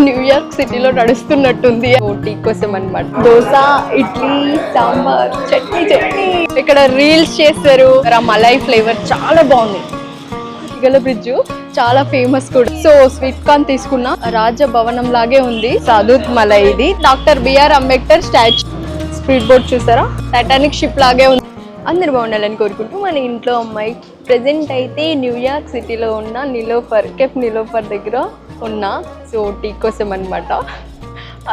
New York సిటీలో నడుస్తున్నట్టుంది. Tea కోసం అన్నమాట. దోశ, ఇడ్లీ, సాంబార్, చట్నీ. ఇక్కడ రీల్స్ చేస్తారు. మలై ఫ్లేవర్ చాలా బాగుంది. ఇగల బ్రిడ్జ్ చాలా ఫేమస్ కూడా. సో స్వీట్ కార్న్ తీసుకున్నా. రాజభవనం లాగే ఉంది. సాదూత్ మలై ఇది. Doctor B R Ambedkar statue. Speed boat చూసారా, టైటానిక్ షిప్ లాగే ఉంది. అందరు బాగుండాలని కోరుకుంటూ మన ఇంట్లో అమ్మాయి. ప్రెజెంట్ అయితే న్యూయార్క్ సిటీలో ఉన్న కెఫ్ నిలోఫర్ దగ్గర ఉన్నా. సో టీ కోసం అనమాట.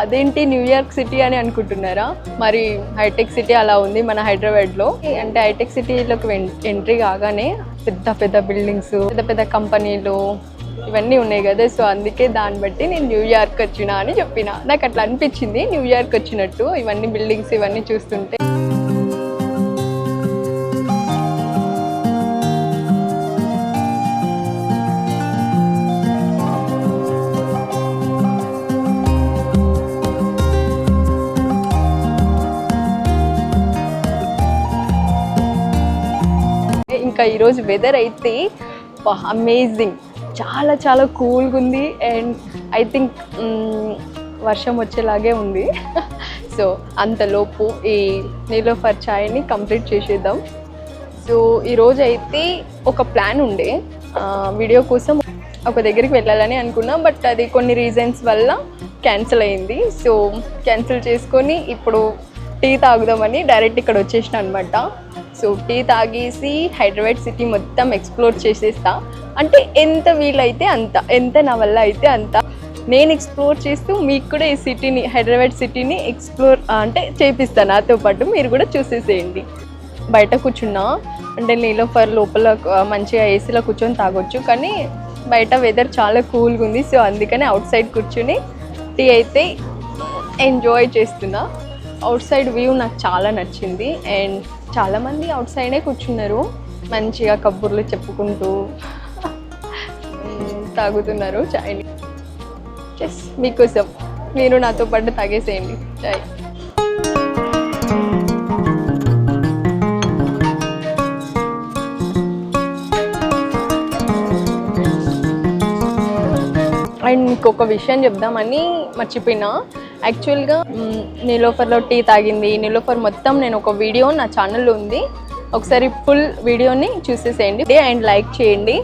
అదేంటి న్యూయార్క్ సిటీ అని అనుకుంటున్నారా? మరి హైటెక్ సిటీ అలా ఉంది మన హైదరాబాద్లో. అంటే హైటెక్ సిటీలోకి ఎంట్రీ కాగానే పెద్ద బిల్డింగ్స్, పెద్ద కంపెనీలు ఇవన్నీ ఉన్నాయి కదా. సో అందుకే దాన్ని బట్టి నేను న్యూయార్క్ వచ్చినా అని చెప్పిన. నాకు అట్లా అనిపించింది న్యూయార్క్ వచ్చినట్టు, ఇవన్నీ బిల్డింగ్స్ ఇవన్నీ చూస్తుంటే. ఇంకా ఈరోజు వెదర్ అయితే అమేజింగ్, చాలా కూల్గా ఉంది. అండ్ ఐ థింక్ వర్షం వచ్చేలాగే ఉంది. సో అంతలోపు ఈ నీలోఫర్ ఛాయ్ని కంప్లీట్ చేసేద్దాం. సో ఈరోజు అయితే ఒక ప్లాన్ ఉండే, వీడియో కోసం ఒక దగ్గరికి వెళ్ళాలని అనుకున్నా. బట్ అది కొన్ని రీజన్స్ వల్ల క్యాన్సిల్ అయింది. సో క్యాన్సిల్ చేసుకొని ఇప్పుడు టీ తాగుదామని డైరెక్ట్ ఇక్కడ వచ్చేసిన అనమాట. సో టీ తాగేసి హైదరాబాద్ సిటీ మొత్తం ఎక్స్ప్లోర్ చేసేస్తా. అంటే ఎంత వీలైతే అంత, ఎంత నా వల్ల అయితే అంత నేను ఎక్స్ప్లోర్ చేస్తూ మీకు కూడా ఈ సిటీని, హైదరాబాద్ సిటీని ఎక్స్ప్లోర్ అంటే చేపిస్తాను. నాతో పాటు మీరు కూడా చూసేసేయండి. బయట కూర్చున్నా అంటే నీలోఫర్ లోపల మంచిగా ఏసీలో కూర్చొని తాగొచ్చు, కానీ బయట వెదర్ చాలా కూల్గా ఉంది. సో అందుకని అవుట్ సైడ్ కూర్చుని టీ అయితే ఎంజాయ్ చేస్తున్నా. అవుట్ సైడ్ వ్యూ నాకు చాలా నచ్చింది. అండ్ చాలామంది అవుట్ సైడే కూర్చున్నారు, మంచిగా కబుర్లు చెప్పుకుంటూ తాగుతున్నారు చాయ్ని. జస్ట్ మీకోసం మీరు నాతో పాటు తాగేసేయండి చాయ్. అండ్ మీకు ఒక విషయం చెప్దామని మర్చిపోయినా. యాక్చువల్గా నీలోఫర్లో టీ తాగింది, నీలోఫర్ మొత్తం నేను ఒక వీడియో నా ఛానల్లో ఉంది, ఒకసారి ఫుల్ వీడియోని చూసేసేయండి. అండ్ లైక్ చేయండి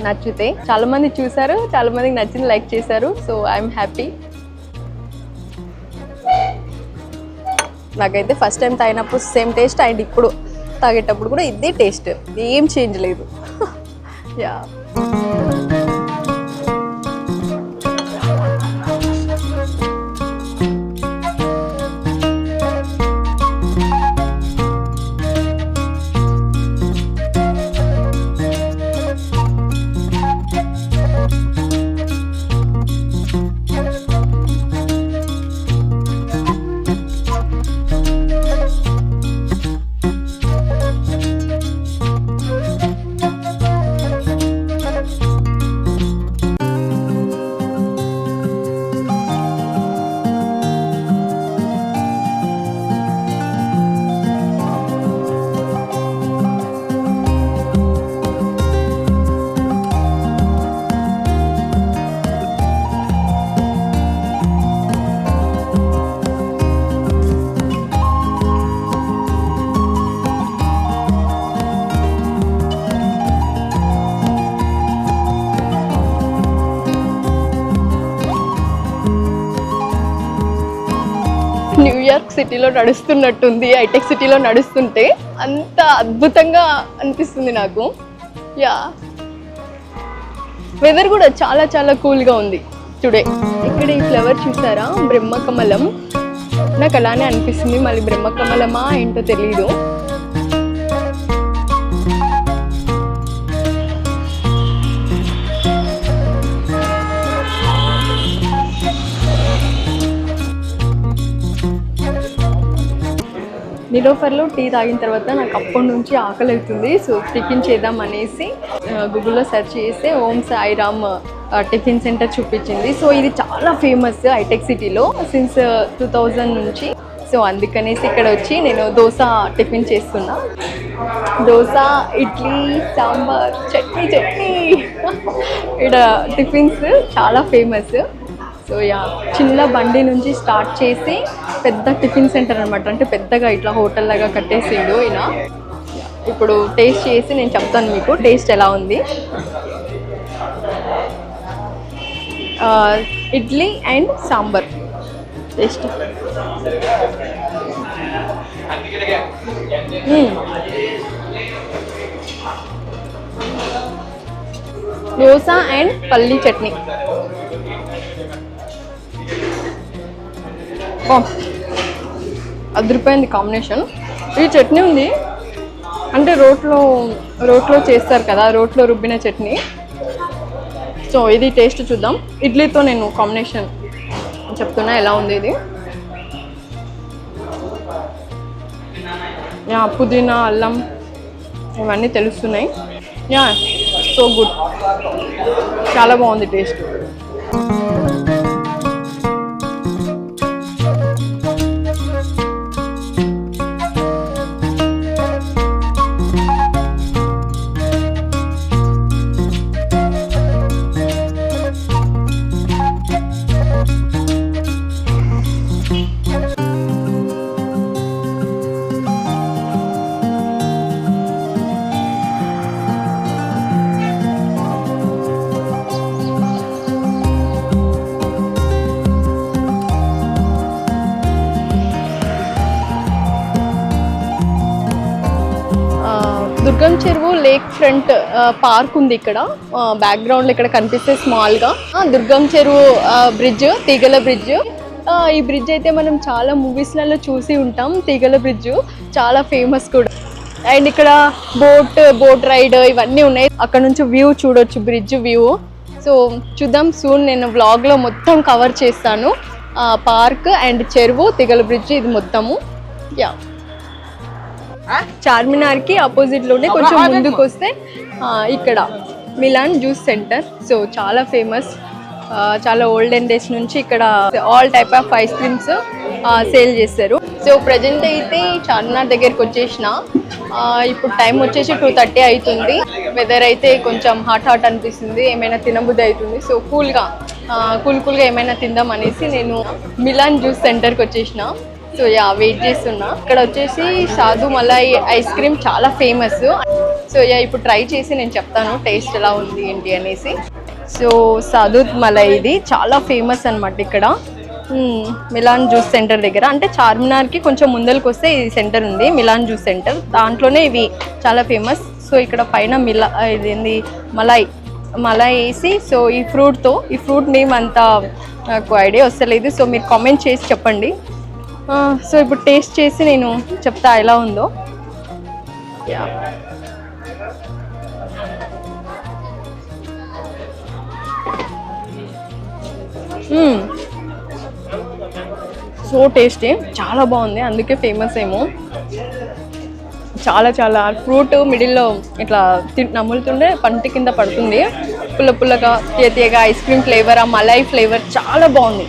నచ్చితే. చాలామంది చూసారు, చాలామందికి నచ్చింది, లైక్ చేశారు. So I'm happy. నాకైతే ఫస్ట్ టైం తాగినప్పుడు సేమ్ టేస్ట్, అండ్ ఇప్పుడు తాగేటప్పుడు కూడా ఇదే టేస్ట్, ఏం చేంజ్ లేదు. యా. న్యూయార్క్ సిటీలో నడుస్తున్నట్టుంది. హైటెక్ సిటీలో నడుస్తుంటే అంత అద్భుతంగా అనిపిస్తుంది నాకు. యా, వెదర్ కూడా చాలా కూల్గా ఉంది టుడే. ఇక్కడ ఈ ఫ్లవర్ చూసారా, బ్రహ్మకమలం. నాకు అలానే అనిపిస్తుంది, మళ్ళీ బ్రహ్మకమలమా ఏంటో తెలీదు. నీలోఫర్లో టీ తాగిన తర్వాత నాకు అప్పటి నుంచి ఆకలి అవుతుంది. సో టిఫిన్ చేద్దాం అనేసి గూగుల్లో సెర్చ్ చేస్తే ఓం సాయిరామ్ టిఫిన్ సెంటర్ చూపించింది. సో ఇది చాలా ఫేమస్ హైటెక్ సిటీలో సిన్స్ 2000 నుంచి. సో అందుకనేసి ఇక్కడ వచ్చి నేను దోశ టిఫిన్ చేస్తున్నా. దోశ, ఇడ్లీ, సాంబార్, చట్నీ. ఇక్కడ టిఫిన్స్ చాలా ఫేమస్. సో సో యా, చిన్న బండి నుంచి స్టార్ట్ చేసి పెద్ద టిఫిన్ సెంటర్ అనమాట. అంటే పెద్దగా ఇట్లా హోటల్ లాగా కట్టేసిండు ఈయన. ఇప్పుడు టేస్ట్ చేసి నేను చెప్తాను మీకు టేస్ట్ ఎలా ఉంది. Idli and sambar taste. Dosa and పల్లీ చట్నీ. అదిరిపోయింది కాంబినేషన్. ఈ చట్నీ ఉంది అంటే రోట్లో చేస్తారు కదా, రోట్లో రుబ్బిన చట్నీ. సో ఇది టేస్ట్ చూద్దాం. ఇడ్లీతో నేను కాంబినేషన్ చెప్తున్నా ఎలా ఉంది ఇది. యా, పుదీనా అల్లం ఇవన్నీ తెలుస్తున్నాయి. యా, సో గుడ్, చాలా బాగుంది టేస్ట్. దుర్గం చెరువు లేక్ ఫ్రంట్ పార్క్ ఉంది ఇక్కడ. బ్యాక్గ్రౌండ్ ఇక్కడ కనిపిస్తే స్మాల్గా దుర్గం చెరువు బ్రిడ్జ్, తీగల బ్రిడ్జ్. ఈ బ్రిడ్జ్ అయితే మనం చాలా మూవీస్లలో చూసి ఉంటాం. తీగల బ్రిడ్జ్ చాలా ఫేమస్ కూడా. అండ్ ఇక్కడ బోట్ రైడ్ ఇవన్నీ ఉన్నాయి. అక్కడ నుంచి వ్యూ చూడొచ్చు, బ్రిడ్జ్ వ్యూ. సో చూద్దాం సూన్, నేను వ్లాగ్లో మొత్తం కవర్ చేస్తాను. పార్క్ అండ్ చెరువు, తీగల బ్రిడ్జ్ ఇది మొత్తము. యా, చార్మినార్కి ఆపోజిట్లోనే కొంచెం ముందుకు వస్తే ఇక్కడ మిలాన్ జ్యూస్ సెంటర్. సో చాలా ఫేమస్, చాలా ఓల్డెన్ డేస్ నుంచి ఇక్కడ all type of ice creams sale చేస్తారు. సో ప్రజెంట్ అయితే చార్మినార్ దగ్గరికి వచ్చేసిన. ఇప్పుడు టైం వచ్చేసి 2:30 అవుతుంది. వెదర్ అయితే కొంచెం హాట్ అనిపిస్తుంది, ఏమైనా తినబుద్ధి అవుతుంది. సో కూల్గా ఏమైనా తిందాం అనేసి నేను మిలాన్ జ్యూస్ సెంటర్కి వచ్చేసిన. సో యా, వెయిట్ చేస్తున్నా. ఇక్కడ వచ్చేసి సాధు మలై ఐస్ క్రీమ్ చాలా ఫేమస్. సో యా, ఇప్పుడు ట్రై చేసి నేను చెప్తాను టేస్ట్ ఎలా ఉంది ఏంటి అనేసి. సో సాధు మలై ఇది చాలా ఫేమస్ అనమాట ఇక్కడ మిలాన్ జ్యూస్ సెంటర్ దగ్గర. అంటే చార్మినార్కి కొంచెం ముందరికి వస్తే ఈ సెంటర్ ఉంది, మిలాన్ జ్యూస్ సెంటర్. దాంట్లోనే ఇవి చాలా ఫేమస్. సో ఇక్కడ పైన ఇదేంది మలై వేసి, సో ఈ ఫ్రూట్ నేమ్ అంతా నాకు ఐడియా వస్తలేదు. సో మీరు కామెంట్ చేసి చెప్పండి. సో ఇప్పుడు టేస్ట్ చేసి నేను చెప్తా ఎలా ఉందో. యా, సో టేస్టీ, చాలా బాగుంది, అందుకే ఫేమస్ ఏమో. చాలా ఫ్రూట్ మిడిల్లో ఇట్లా నములుతుండే పంటి కింద పడుతుంది. పుల్లగా తీయగా ఐస్ క్రీమ్ ఫ్లేవర్, ఆ మలై ఫ్లేవర్ చాలా బాగుంది.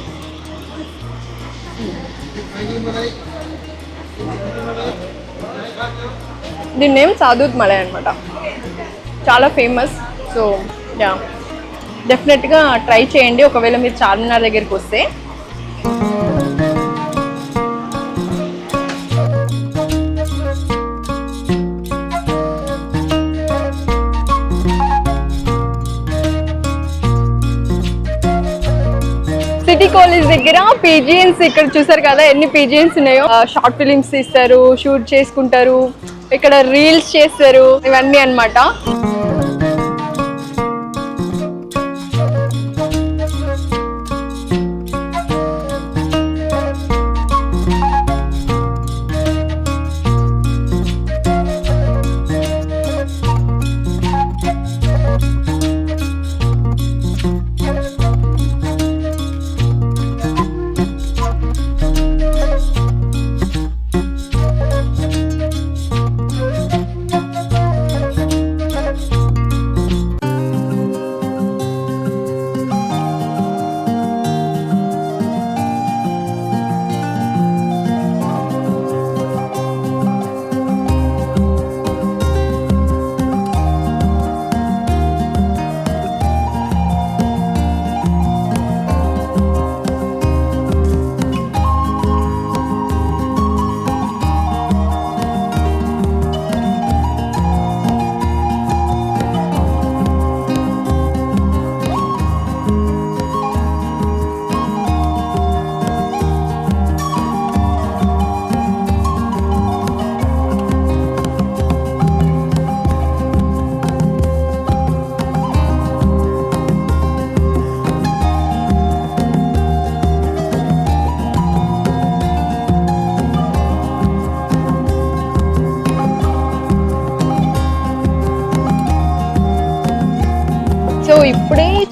దీని నేమ్ సాధు మలై అనమాట, చాలా ఫేమస్. సో యా, డెఫినెట్గా ట్రై చేయండి ఒకవేళ మీరు చార్మినార్ దగ్గరికి వస్తే. సిటీ కాలేజ్ దగ్గర పీజియన్స్ ఇక్కడ చూసారు కదా ఎన్ని పీజియన్స్ ఉన్నాయో. షార్ట్ ఫిలిమ్స్ తీస్తారు, షూట్ చేసుకుంటారు, ఇక్కడ రీల్స్ చేస్తారు, ఇవన్నీ అన్నమాట.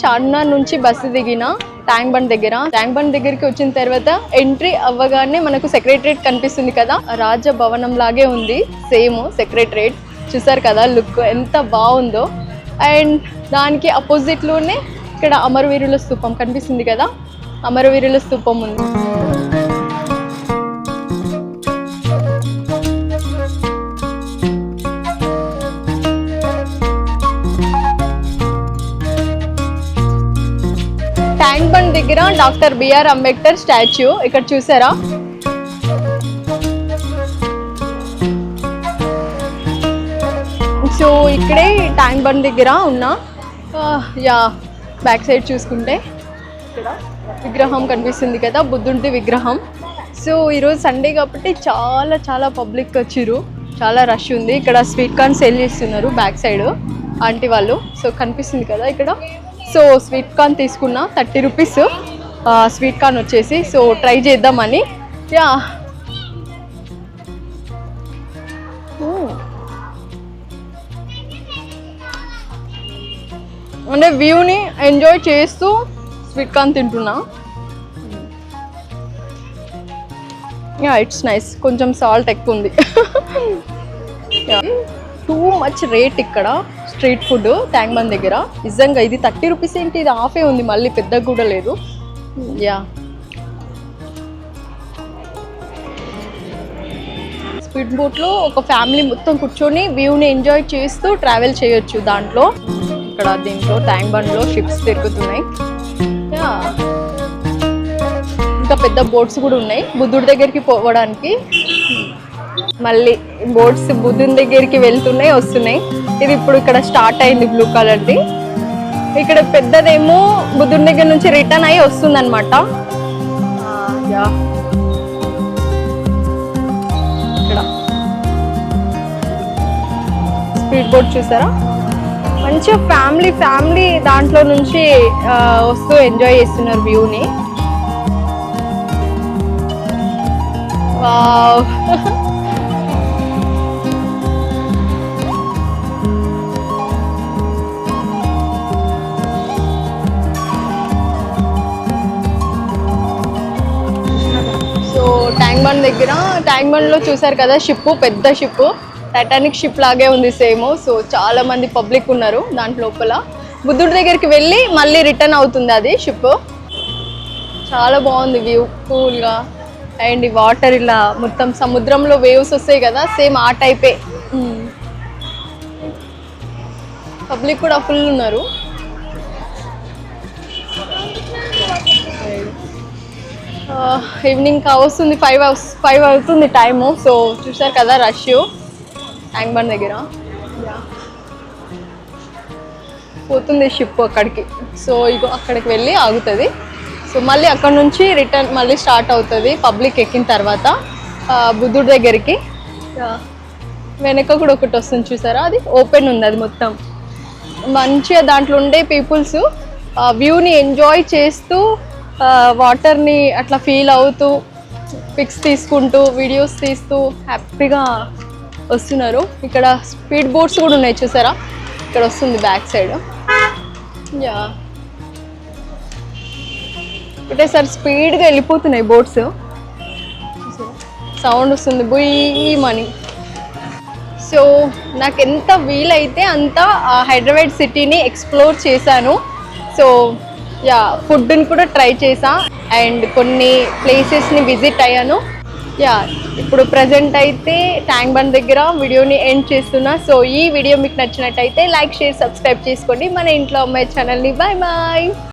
చార్మినార్ నుంచి బస్సు దిగిన ట్యాంక్ బండ్ దగ్గరికి వచ్చిన తర్వాత ఎంట్రీ అవ్వగానే మనకు సెక్రటరేట్ కనిపిస్తుంది కదా, రాజభవనం లాగే ఉంది సేమ్ సెక్రటరేట్. చూసారు కదా లుక్ ఎంత బాగుందో. అండ్ దానికి అపోజిట్లోనే ఇక్కడ అమరవీరుల స్తూపం కనిపిస్తుంది కదా, అమరవీరుల స్తూపం ఉంది. ట్యాంక్ బండ్ దగ్గర డాక్టర్ బిఆర్ అంబేద్కర్ స్టాచ్యూ ఇక్కడ చూసారా. సో ఇక్కడే ట్యాంక్ బండ్ దగ్గర ఉన్న యా బ్యాక్ సైడ్ చూసుకుంటే ఇక్కడ విగ్రహం కనిపిస్తుంది కదా, బుద్ధుడి విగ్రహం. సో ఈరోజు సండే కాబట్టి చాలా చాలా పబ్లిక్ వచ్చిర్రు, చాలా రష్ ఉంది. ఇక్కడ స్వీట్ కార్న్ సేల్ చేస్తున్నారు బ్యాక్ సైడ్ ఆంటీ వాళ్ళు. సో కనిపిస్తుంది కదా ఇక్కడ. సో స్వీట్ కార్న్ తీసుకున్నా 30 రూపీస్ స్వీట్ కార్న్ వచ్చేసి. సో ట్రై చేద్దామని. యా అంటే వ్యూని ఎంజాయ్ చేస్తూ స్వీట్ కార్న్ తింటున్నా. Yeah it's nice. కొంచెం సాల్ట్ ఎక్కువ ఉంది. టూ మచ్ రేట్ ఇక్కడ స్ట్రీట్ ఫుడ్ ట్యాంక్ బండ్ దగ్గర. నిజంగా ఇది 30 రూపీస్ ఏంటి, ఇది హాఫే ఉంది, మళ్ళీ పెద్దగా కూడా లేదు. యా స్పీడ్ బోట్లో ఒక ఫ్యామిలీ మొత్తం కూర్చొని వ్యూని ఎంజాయ్ చేస్తూ ట్రావెల్ చేయొచ్చు దాంట్లో. ఇక్కడ దీంట్లో ట్యాంక్ బండ్లో షిప్స్ తిరుగుతున్నాయి. యా ఇంకా పెద్ద బోట్స్ కూడా ఉన్నాయి బుద్ధుడి దగ్గరికి పోవడానికి. మళ్ళీ బోట్స్ బుద్ధుని దగ్గరికి వెళ్తున్నాయి వస్తున్నాయి. ఇది ఇప్పుడు ఇక్కడ స్టార్ట్ అయింది బ్లూ కలర్ది. ఇక్కడ పెద్దదేమో బుద్ధుని దగ్గర నుంచి రిటర్న్ అయ్యి వస్తుంది అనమాట. ఇక్కడ స్పీడ్ బోట్ చూసారా, మంచిగా ఫ్యామిలీ దాంట్లో నుంచి వస్తూ ఎంజాయ్ చేస్తున్నారు వ్యూని. వావ్ ట్యాంక్ బండ్లో చూసారు కదా షిప్, పెద్ద షిప్, టైటానిక్ షిప్ లాగే ఉంది సేమ్. సో చాలా మంది పబ్లిక్ ఉన్నారు దాంట్ లోపల. బుద్ధుడి దగ్గరికి వెళ్ళి మళ్ళీ రిటర్న్ అవుతుంది అది షిప్. చాలా బాగుంది వ్యూ, కూల్గా. అండ్ ఈ వాటర్ ఇలా మొత్తం సముద్రంలో వేవ్స్ వస్తాయి కదా, సేమ్ ఆ టైపే. పబ్లిక్ కూడా ఫుల్ ఉన్నారు. ఈవినింగ్ వస్తుంది, 5 అవుతుంది టైము. సో చూసారు కదా రష్ ట్యాంక్ బండ్ దగ్గర. పోతుంది షిప్ అక్కడికి. సో ఇగో అక్కడికి వెళ్ళి ఆగుతుంది. సో మళ్ళీ అక్కడ నుంచి రిటర్న్ మళ్ళీ స్టార్ట్ అవుతుంది పబ్లిక్ ఎక్కిన తర్వాత బుద్ధుడి దగ్గరికి. వెనక కూడా ఒకటి వస్తుంది చూసారా, అది ఓపెన్ ఉంది. అది మొత్తం మంచిగా దాంట్లో ఉండే పీపుల్స్ వ్యూని ఎంజాయ్ చేస్తూ వాటర్ని అట్లా ఫీల్ అవుతూ పిక్స్ తీసుకుంటూ వీడియోస్ తీస్తూ హ్యాపీగా వస్తున్నారు. ఇక్కడ స్పీడ్ బోట్స్ కూడా ఉన్నాయి చూసారా, ఇక్కడ వస్తుంది బ్యాక్ సైడ్. యా ఒకటేసారి స్పీడ్గా వెళ్ళిపోతున్నాయి బోట్స్, సౌండ్ వస్తుంది బుయ్యమని. సో నాకు ఎంత వీలైతే అంత హైదరాబాద్ సిటీని ఎక్స్ప్లోర్ చేశాను. సో యా ఫుడ్ని కూడా ట్రై చేసా అండ్ కొన్ని ప్లేసెస్ని విజిట్ అయ్యాను. యా ఇప్పుడు ప్రజెంట్ అయితే ట్యాంక్ బండ్ దగ్గర వీడియోని ఎండ్ చేస్తున్నా. సో ఈ వీడియో మీకు నచ్చినట్టయితే లైక్, షేర్, సబ్స్క్రైబ్ చేసుకోండి మన ఇంట్లో అమ్మాయి ఛానల్ని. Bye bye.